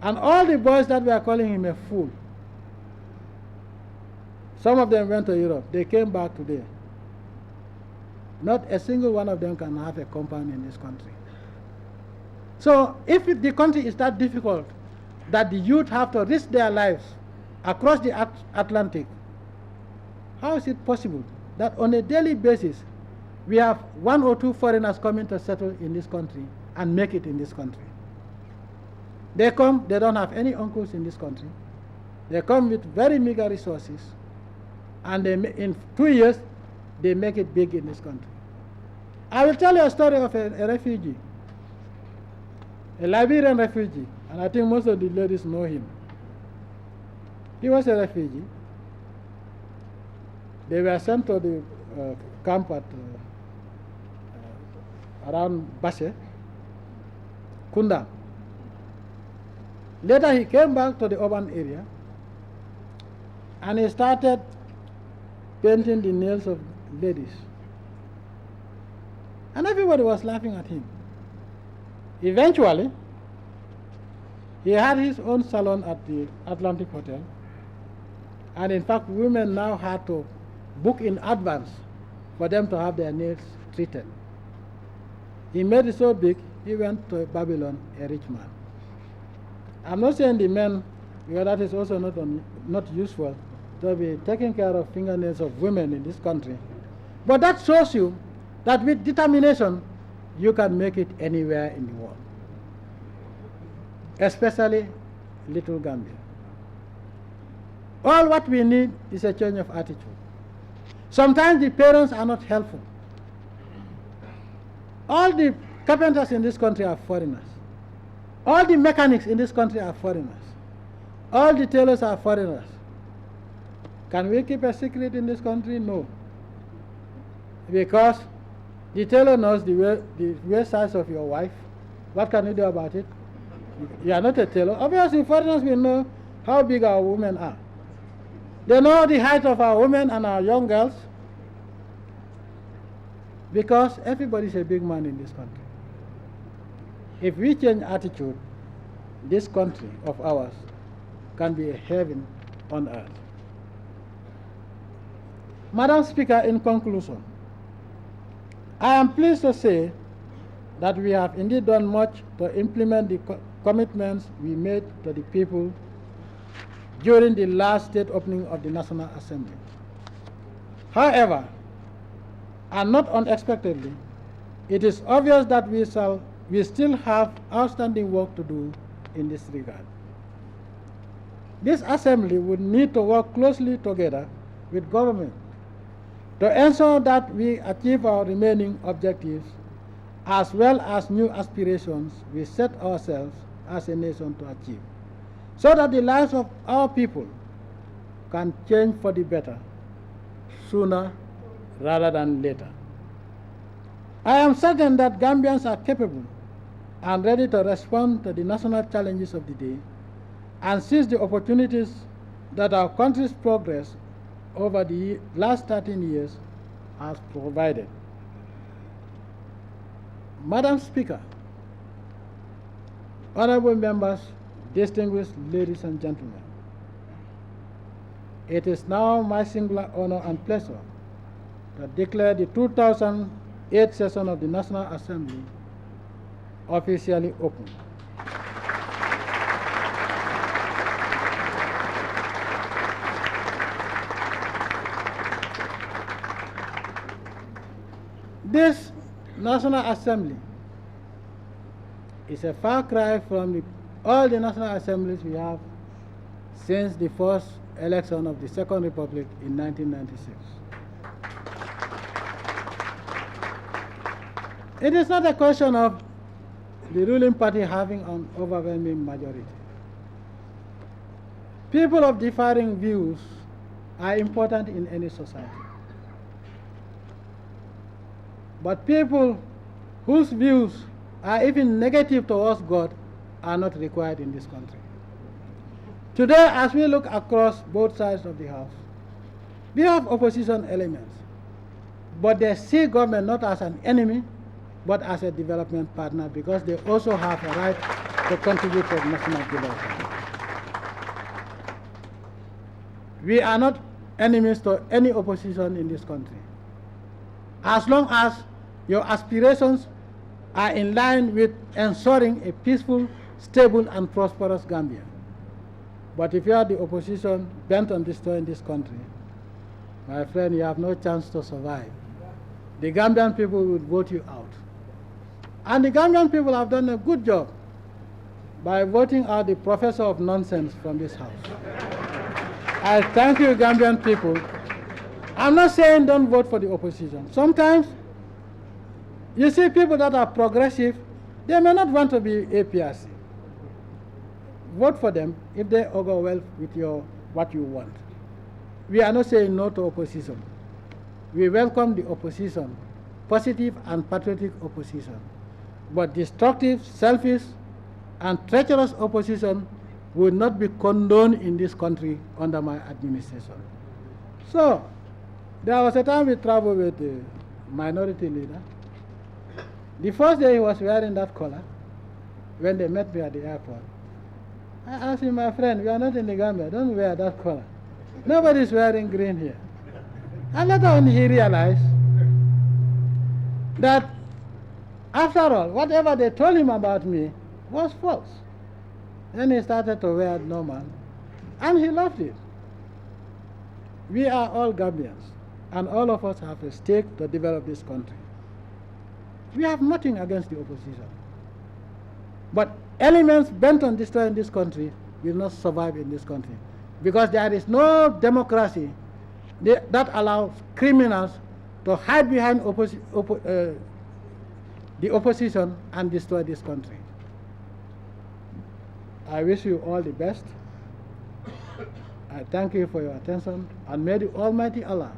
And all the boys that were calling him a fool, some of them went to Europe. They came back today. Not a single one of them can have a compound in this country. So if the country is that difficult that the youth have to risk their lives across the Atlantic, how is it possible that on a daily basis we have 1 or 2 foreigners coming to settle in this country and make it in this country? They come, they don't have any uncles in this country. They come with very meager resources, and they, in 2 years, they make it big in this country. I will tell you a story of a refugee, a Liberian refugee, and I think most of the ladies know him. He was a refugee. They were sent to the camp at around Bashe, Kunda. Later he came back to the urban area and he started painting the nails of ladies. And everybody was laughing at him. Eventually, he had his own salon at the Atlantic Hotel. And in fact, women now had to book in advance for them to have their nails treated. He made it so big, he went to Babylon, a rich man. I'm not saying the men, because that is also not useful to be taking care of fingernails of women in this country. But that shows you that with determination, you can make it anywhere in the world, especially little Gambia. All what we need is a change of attitude. Sometimes the parents are not helpful. All the carpenters in this country are foreigners. All the mechanics in this country are foreigners. All the tailors are foreigners. Can we keep a secret in this country? No. Because the tailor knows the waist size of your wife. What can you do about it? You are not a tailor. Obviously, foreigners will know how big our women are. They know the height of our women and our young girls, because everybody is a big man in this country. If we change attitude, this country of ours can be a heaven on earth. Madam Speaker, in conclusion, I am pleased to say that we have indeed done much to implement the commitments we made to the people during the last state opening of the National Assembly. However, and not unexpectedly, it is obvious that we still have outstanding work to do in this regard. This Assembly would need to work closely together with government to ensure that we achieve our remaining objectives as well as new aspirations we set ourselves as a nation to achieve, so that the lives of our people can change for the better sooner rather than later. I am certain that Gambians are capable and ready to respond to the national challenges of the day and seize the opportunities that our country's progress over the last 13 years has provided. Madam Speaker, honorable members, distinguished ladies and gentlemen, it is now my singular honor and pleasure to declare the 2008 session of the National Assembly officially open. This National Assembly is a far cry from all the National Assemblies we have since the first election of the Second Republic in 1996. It is not a question of the ruling party having an overwhelming majority. People of differing views are important in any society. But people whose views are even negative towards God are not required in this country. Today, as we look across both sides of the house, we have opposition elements, but they see government not as an enemy, but as a development partner, because they also have a right to contribute to national development. We are not enemies to any opposition in this country. As long as your aspirations are in line with ensuring a peaceful, stable, and prosperous Gambia. But if you are the opposition bent on destroying this country, my friend, you have no chance to survive. The Gambian people will vote you out. And the Gambian people have done a good job by voting out the professor of nonsense from this house. I thank you, Gambian people. I'm not saying don't vote for the opposition. Sometimes you see people that are progressive, they may not want to be APRC. Vote for them if they augur well with what you want. We are not saying no to opposition. We welcome the opposition, positive and patriotic opposition. But destructive, selfish, and treacherous opposition will not be condoned in this country under my administration. So, there was a time we traveled with the minority leader. The first day he was wearing that collar, when they met me at the airport, I asked him, my friend, we are not in the Gambia, don't wear that collar. Nobody's wearing green here. And later on he realized that after all, whatever they told him about me was false. Then he started to wear normal, and he loved it. We are all Gambians, and all of us have a stake to develop this country. We have nothing against the opposition. But elements bent on destroying this country will not survive in this country, because there is no democracy that allows criminals to hide behind the opposition and destroy this country. I wish you all the best. I thank you for your attention, and may the Almighty Allah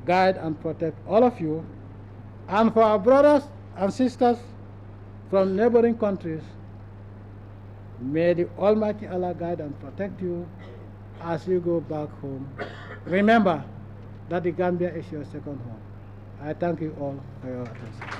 guide and protect all of you. And for our brothers and sisters from neighboring countries, may the Almighty Allah guide and protect you as you go back home. Remember that the Gambia is your second home. I thank you all for your attention.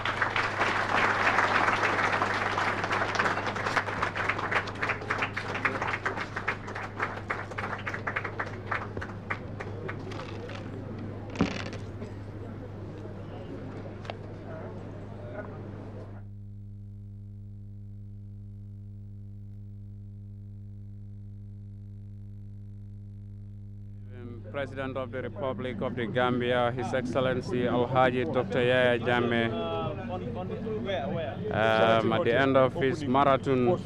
President of the Republic of the Gambia, His Excellency Alhaji Dr. Yaya Jammeh, at the end of his marathon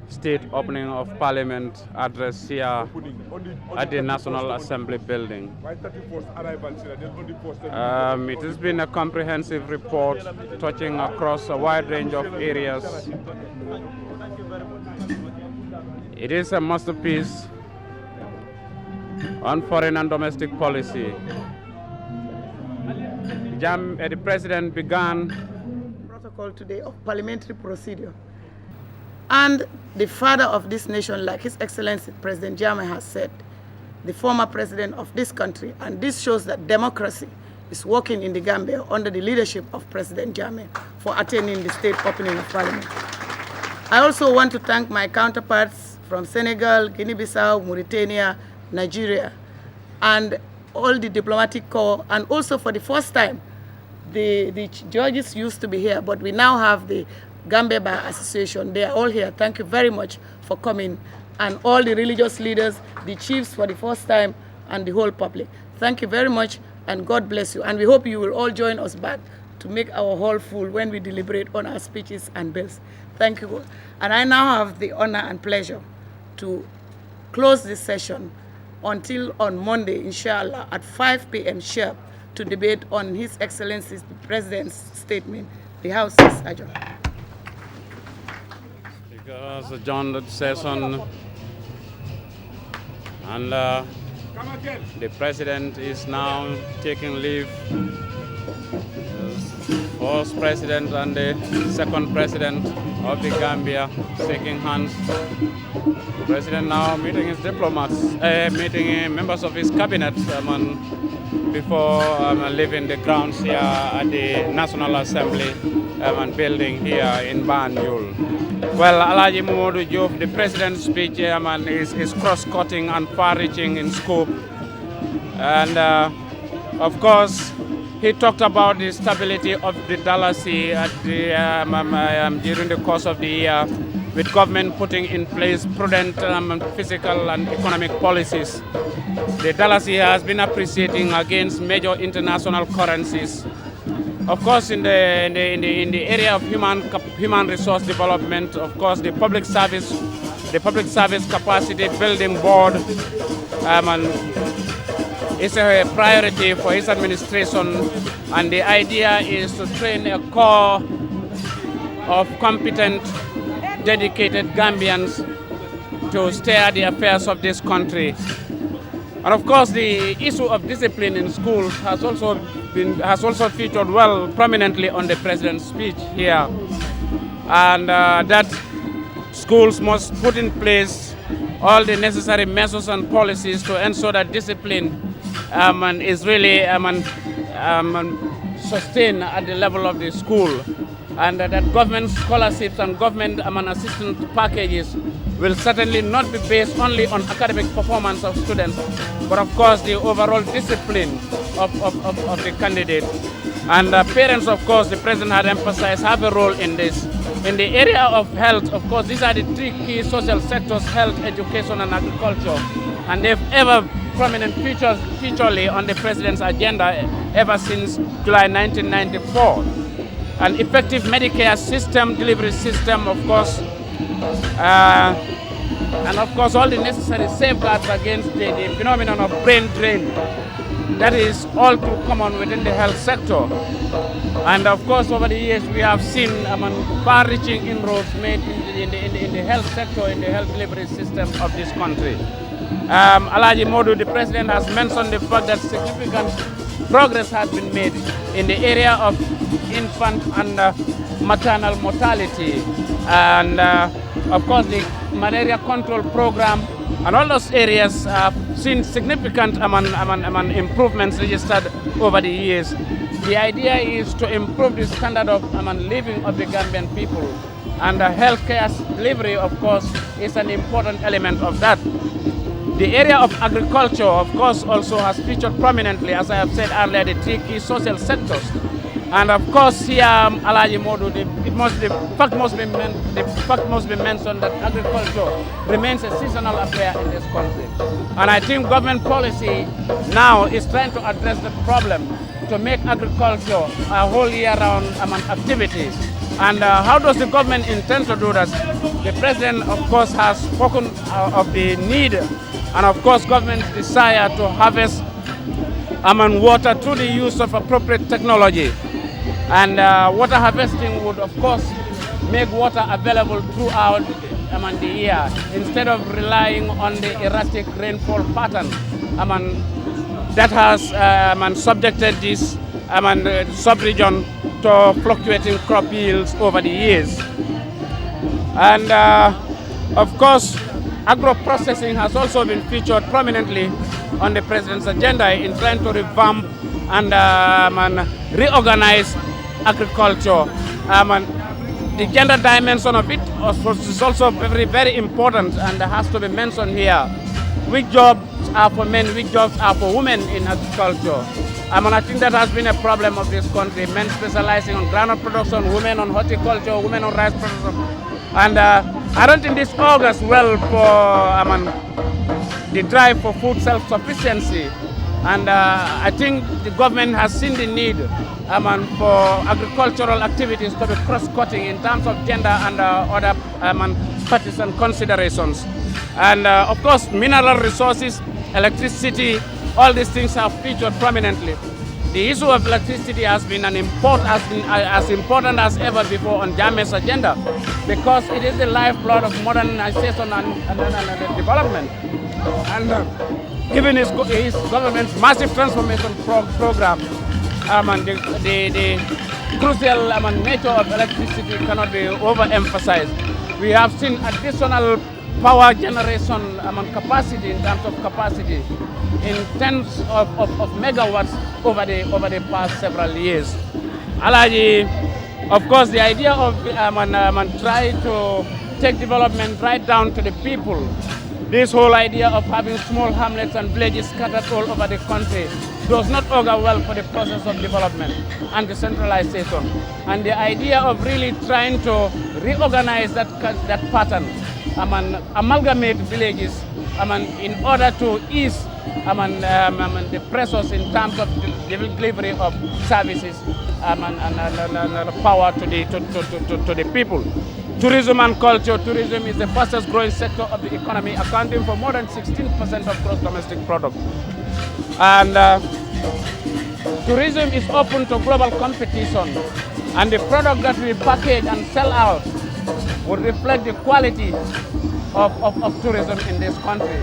state opening of Parliament address here at the National Assembly building. It has been a comprehensive report touching across a wide range of areas. It is a masterpiece on foreign and domestic policy. The President began protocol today of parliamentary procedure. And the father of this nation, like His Excellency President Jammeh has said, the former president of this country, and this shows that democracy is working in the Gambia under the leadership of President Jammeh for attending the state opening of Parliament. I also want to thank my counterparts from Senegal, Guinea-Bissau, Mauritania, Nigeria, and all the diplomatic corps, and also for the first time, the judges used to be here, but we now have the Gambia Bar Association. They are all here. Thank you very much for coming, and all the religious leaders, the chiefs for the first time, and the whole public. Thank you very much, and God bless you. And we hope you will all join us back to make our hall full when we deliberate on our speeches and bills. Thank you. And I now have the honor and pleasure to close this session until on Monday, inshallah, at 5 p.m. sharp, to debate on His Excellency's the President's statement. The House is adjourned. Speaker adjourned the session, and the President is now taking leave. The first President and the second President of the Gambia shaking hands. The President now meeting his diplomats, meeting members of his cabinet on before leaving the grounds here at the National Assembly building here in Banjul. Well, Alhaji Mamadou Diop, the president's speech is cross-cutting and far-reaching in scope. And of course, he talked about the stability of the Dalasi at the, during the course of the year, with government putting in place prudent fiscal and economic policies. The Dalasi has been appreciating against major international currencies. Of course, in the area of human resource development, of course, the public service capacity building board is a priority for his administration, and the idea is to train a core of competent, dedicated Gambians to steer the affairs of this country. And of course, the issue of discipline in schools has also featured well prominently on the president's speech here, and that schools must put in place all the necessary measures and policies to ensure that discipline is really sustained at the level of the school, and that government scholarships and government assistance packages will certainly not be based only on academic performance of students, but of course the overall discipline of the candidate. And parents, of course, the president had emphasized, have a role in this. In the area of health, of course, these are the three key social sectors: health, education, and agriculture. And they've ever prominent featurely on the president's agenda ever since July 1994. An effective Medicare system, delivery system, of course, and of course all the necessary safeguards against the phenomenon of brain drain. That is all too common within the health sector. And of course, over the years, we have seen far-reaching inroads made in the health sector, in the health delivery system of this country. Alhaji Modu, the president, has mentioned the fact that significant progress has been made in the area of infant and maternal mortality, and of course the malaria control program, and all those areas have seen significant improvements registered over the years. The idea is to improve the standard of living of the Gambian people, and healthcare delivery, of course, is an important element of that. The area of agriculture, of course, also has featured prominently, as I have said earlier, the three key social sectors. And of course, here, Alhaji Modu, the fact must be mentioned that agriculture remains a seasonal affair in this country. And I think government policy now is trying to address the problem to make agriculture a whole year-round activity. And how does the government intend to do that? The president, of course, has spoken of the need and, of course, government's desire to harvest water through the use of appropriate technology. And water harvesting would, of course, make water available throughout the year, instead of relying on the erratic rainfall pattern that has subjected this sub-region to fluctuating crop yields over the years. And of course, agro-processing has also been featured prominently on the president's agenda in trying to revamp and reorganize agriculture. The gender dimension of it is also very, very important and has to be mentioned here. Which jobs are for men, which jobs are for women in agriculture? I think that has been a problem of this country. Men specializing on groundnut production, women on horticulture, women on rice production. And I don't think this augurs well for the drive for food self-sufficiency. And I think the government has seen the need for agricultural activities to be cross-cutting in terms of gender and other partisan considerations. And of course, mineral resources, electricity, all these things have featured prominently. The issue of electricity has been as important as ever before on Jammeh's agenda, because it is the lifeblood of modernization and development. And given his government's massive transformation program, the crucial nature of electricity cannot be overemphasized. We have seen additional power generation capacity in terms of capacity in tens of megawatts over the past several years. Alaji, of course, the idea of try to take development right down to the people. This whole idea of having small hamlets and villages scattered all over the country does not augur well for the process of development and decentralization. And the idea of really trying to reorganize that pattern, amalgamate villages, in order to ease the pressures in terms of the delivery of services and power to the people. Tourism and culture. Tourism is the fastest growing sector of the economy, accounting for more than 16% of gross domestic product. And tourism is open to global competition, and the product that we package and sell out would reflect the quality of tourism in this country.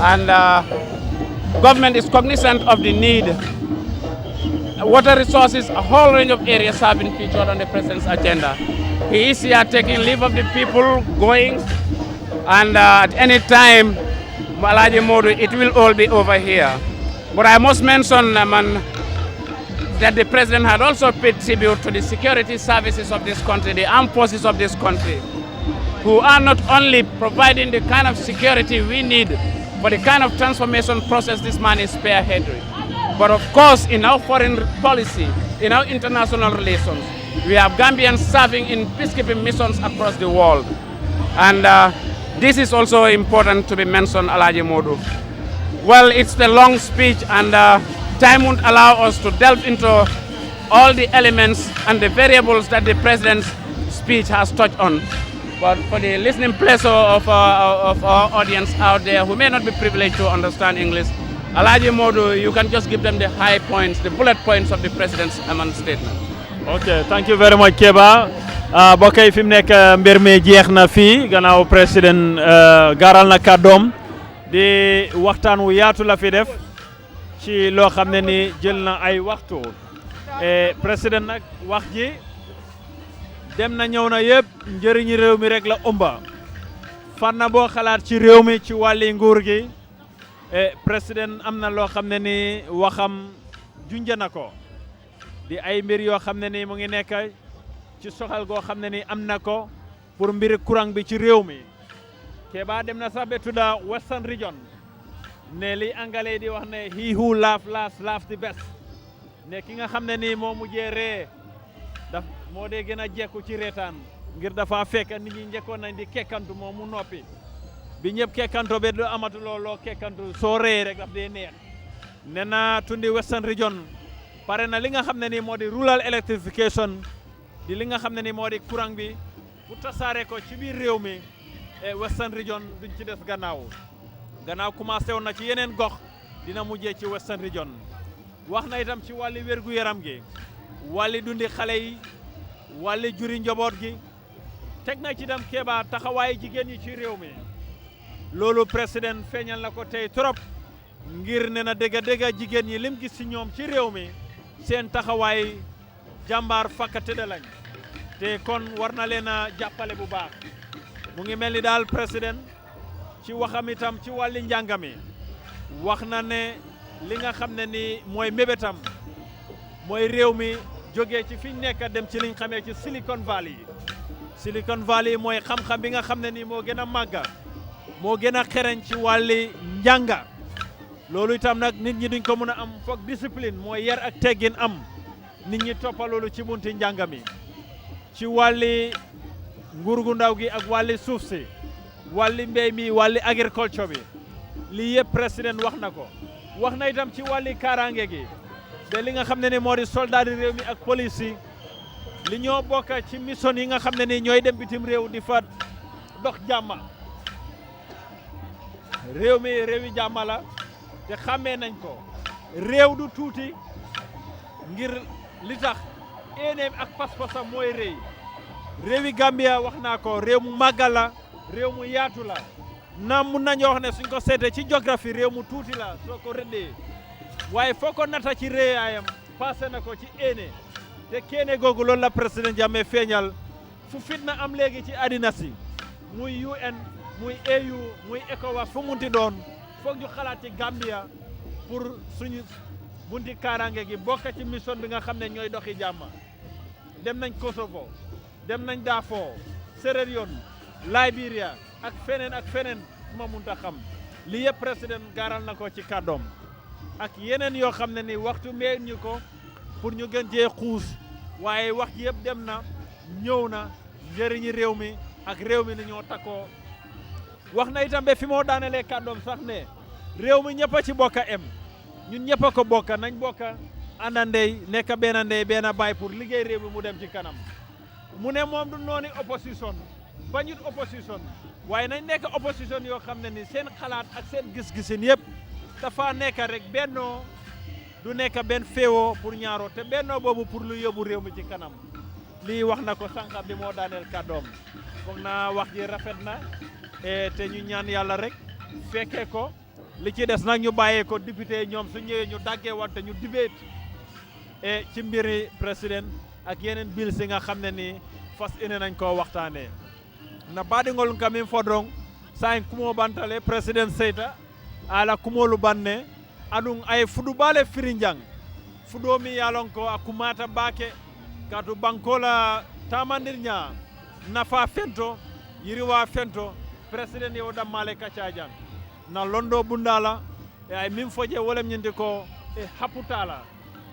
And government is cognizant of the need. Water resources, a whole range of areas have been featured on the president's agenda. He is here taking leave of the people, going, and at any time, Malaji Modu, it will all be over here. But I must mention that the president had also paid tribute to the security services of this country, the armed forces of this country, who are not only providing the kind of security we need for the kind of transformation process this man is spearheading, but of course in our foreign policy, in our international relations, we have Gambians serving in peacekeeping missions across the world. And this is also important to be mentioned, Alaji Modu. Well, it's the long speech, and time won't allow us to delve into all the elements and the variables that the president's speech has touched on. But for the listening pleasure of our audience out there who may not be privileged to understand English, Alaji Modu, you can just give them the high points, the bullet points of the president's statement. Okay, thank you very much, Keba. Bokay fi mu nekk mbir mi jeex na fii gannaaw président gaaral na kàddoom di waxtaan wu yaatu la fi def ci loo xam ne ni jël na ay waxtu président nag wax ji dem na ñëw na yëpp njëriñi réew mi rek la ëmba fan na boo xalaat ci réew mi ci wàlli nguur gi président am na loo xam ne ni waxam junja na ko di ay mbir yoo xam ne ni mu ngi nekk ci soxal goo xam ne ni am na ko pour mbiri courant bi ci réew mi Keba dem na sax be tudda Western Region ne li anglais di wax ne he who laugh last laugh the best ne ki nga xam ne ni moo mujjee ree daf moo dee gën a jekku ci reetaan ngir dafa fekk nit ñi njëkkoon nañ di kekkantu moom mu noppi bi ñëpp kekkanto be du amatu looloo kekkantu soo ree rek daf dee neex ne na tundi Western Region pare na li nga xam ne ni moo di rural electrification di li nga xam ne ni moo di courant bi bu tasaare ko ci biir réew mi Western Region duñ ci des gannaaw commencé woon na ci yeneen gox dina mujjee ci Western Region wax na itam ci wàlli wérgu yaram gi wàlli dundi xale yi wàlli juri njaboot gi teg na ci itam Keba taxawaayu jigéen ñi ci réew mi loolu président feeñal na ko tey trop ngir ne na dëgg jigéen ñi lim gis ci ñoom ci réew mi seen taxawaay jàmbaar fakkate de lañ te kon war na leen a jàppale bu baax mu ngi mel ni daal président ci waxam itam ci wàlli njàngami wax na ne li nga xam ne ni mooy mébétam mooy réew mi jógee ci fiñ nekk dem ci liñ xamee ci Silicon Valley mooy xam-xam bi nga xam ne ni moo gën a màgga moo gën a xereñ ci wàlli njànga loolu itam nag nit ñi duñ ko mën a am foog discipline mooy yar ak teggin am nit ñi toppa loolu ci bunti njàngami ci wàlli nguur gu ndaw gi ak wàlli suuf si wàlli mbéy mi wàlli agriculture bi lii yëpp président wax na ko wax na itam ci wàlli kaaraange gi te li nga xam ne ni moo di soldat yi réew mi ak police yi li ñoo bokk ci mission yi nga xam ne ni ñooy dem bitim réew di fa dox jàmma réew mi réewi jàmma la te xàmmee nañ ko réew du tuuti ngir li tax éeneem ak pas-pasam mooy réy réewi Gambia wax naa ko réew mu màggal la réew mu yaatu la naam mun nañoo wax ne suñ ko seetee ci géographie réew mu tuuti la soo ko rëddee waaye foo ko nata ci réyaayam passé na ko ci éene te kéene googu loolu la président Jammeh feeñal fu fitna am léegi ci àddina si muy UN muy AU muy ECOWAS fu munti doon foog ñu xalaat ci Gambia pour suñu bunti kaaraange gi bokk ci mission bi nga xam ne ñooy doxi jàmm dem nañ Kosovo dem nañ Darfur Sierra Leone Liberia ak feneen ma munta xam li yëpp président gaaral na ko ci kàddoom ak yeneen yoo xam ne ni waxtu mee ñu ko pour ñu gën cee xuus waaye wax yëpp dem na ñëw na njëriñi réew mi ak réew mi ni ñoo takkoo wax na itam be fi moo daanelee kàddoom sax ne réew mi ñëpp a ci bokk a em ñun ñëpp a ko bokk nañ bokk àndandey nekk benn ndey benn baay pour liggéey réew mi mu dem ci kanam mu ne moom du nooni opposition bañut opposition waaye nañ nekk opposition yoo xam ne ni seen xalaat ak seen gis-gisin yëpp dafa nekk rek bennoo du nekk benn féewoo pour ñaaroo te bennoo boobu pour lu yóbbu réew mi ci kanam lii wax na ko sànq bi moo daaneel kàddoom foog naa wax ji rafet na te ñu ñaan yàlla rek fekkee ko li ci des nag ñu bàyyee ko député ñoom su ñëwee ñu daggee wante ñu dibéet ci mbiri président ak yeneen bil si nga xam ne ni fas ine nañ ko waxtaanee na baɗigol kamin fodron sayin kumo bantale président seyta ala kumolu banne aɗum ay fuɗuɓale firinjang fuɗomi yalon ko a kumata bake katu bankola tamandirña nafa fento yiriwa fento président yo ɗammale kaccajang na londo bundala e ay min foje wolem ñinde ko e happutala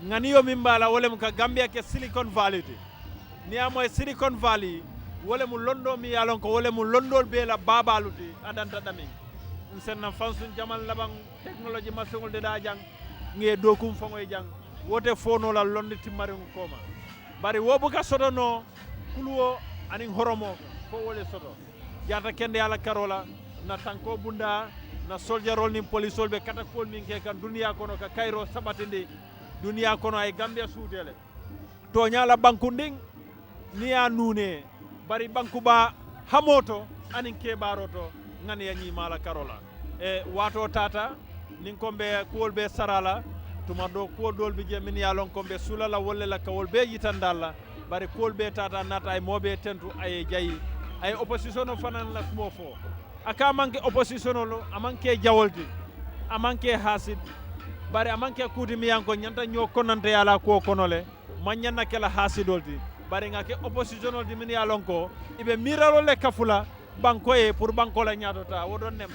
ganiyo min mbala wolem ka Gambia ke Silicon Valley ti ni amoy Silicon Valley wolemu londo mi yalon ko wolemu londol be la babaluti adanta dami senna fansun jamal laban technology masungol de da jang nge dokum fangoy jang wote fono la londi timarin koma bari wobu ka soto no kulwo anin horomo fo wole soto jata kende yala karola na tanko bunda na soldier ni polisol be katakol min ke kan duniya kono ka kairo sabatinde duniya kono ay Gambia suutele to nyala bankunding niya nune bari banku ba hamoto anin kebaroto ngani yanyi mala karola e wato tata nin kombe kuol be sarala tuma do kuol dol bi je min yalon kombe sulala wolle la kawol be yitandalla bari kuol be tata nata ay mobe tentu ay jayi ay opposition fanan la mo fo aka manke opposition lo amanke jawolti amanke hasid bari amanke kudi miyanko nyanta nyo konante yala ko konole manyanna kala hasidolti bari nga ke opposition di min yalon ko ibe miralo le kafula banko e pour banko la nyadota wodon nem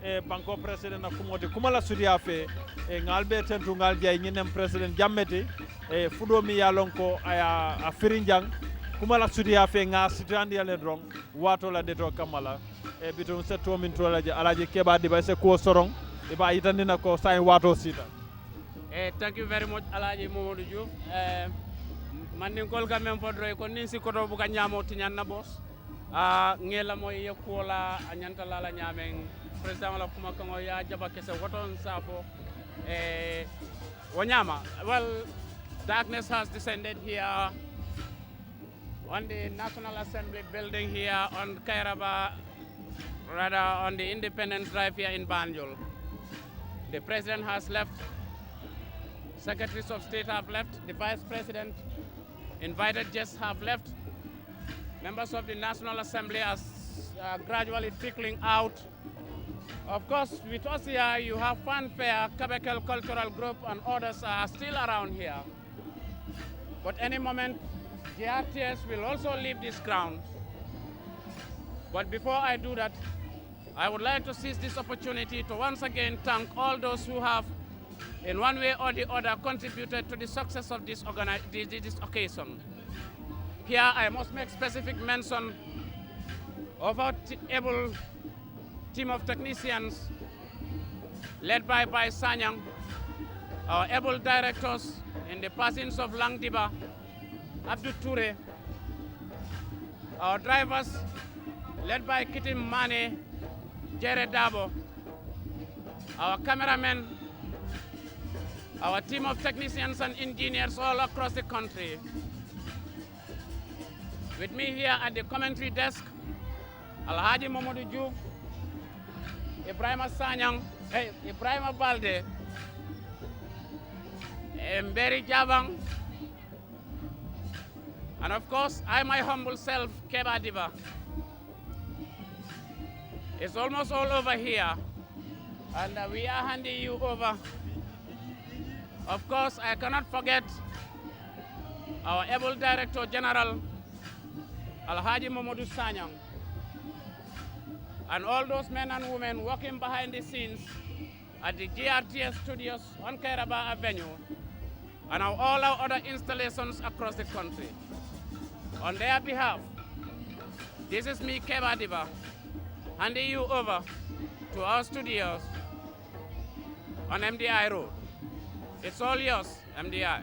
e banko president na kumoti kumala sudia fe e ngalbe tentu ngal jay nyinem president jammeti e fudo mi yalon ko aya a firinjang kumala sudia fe nga sitandi yale drong wato la deto kamala e bitum setto min to alaji keba di ba se ko sorong e ba yitandina ko say wato sita thank you very much Alaji Mamadou Diouf man ni kol gamem podroy ko nin si koto buka nyamo tinyanna boss ngela moy yekola anyanta lala nyamen president wala kuma kango ya jaba kese woton safo wanyama well darkness has descended here on the National Assembly building here on Kairaba, rather on the Independence Drive here in Banjul. The president has left, secretaries of state have left, the vice president, invited guests have left, members of the National Assembly are gradually trickling out. Of course, with us here, you have Fanfare, Kabekel Cultural Group, and others are still around here. But any moment, GRTS will also leave this ground. But before I do that, I would like to seize this opportunity to once again thank all those who have, in one way or the other, contributed to the success of this occasion. Here, I must make specific mention of our able team of technicians led by Sanyang, our able directors in the persons of Langdiba, Abdul Ture, our drivers led by Kitim Mane, Jared Dabo, our cameramen, our team of technicians and engineers all across the country. With me here at the commentary desk, Alhaji Mamadou Diouf, Ibrahima Sanyang, Ibrahima Balde, Mberi Jabang, and of course, I, my humble self, Keba Diba. It's almost all over here, and we are handing you over. Of course, I cannot forget our able Director General, Alhaji Mamadou Sanyang, and all those men and women working behind the scenes at the GRTS studios on Kairaba Avenue, and all our other installations across the country. On their behalf, this is me, Keba Diba, handing you over to our studios on MDI Road. It's all yours, MDI.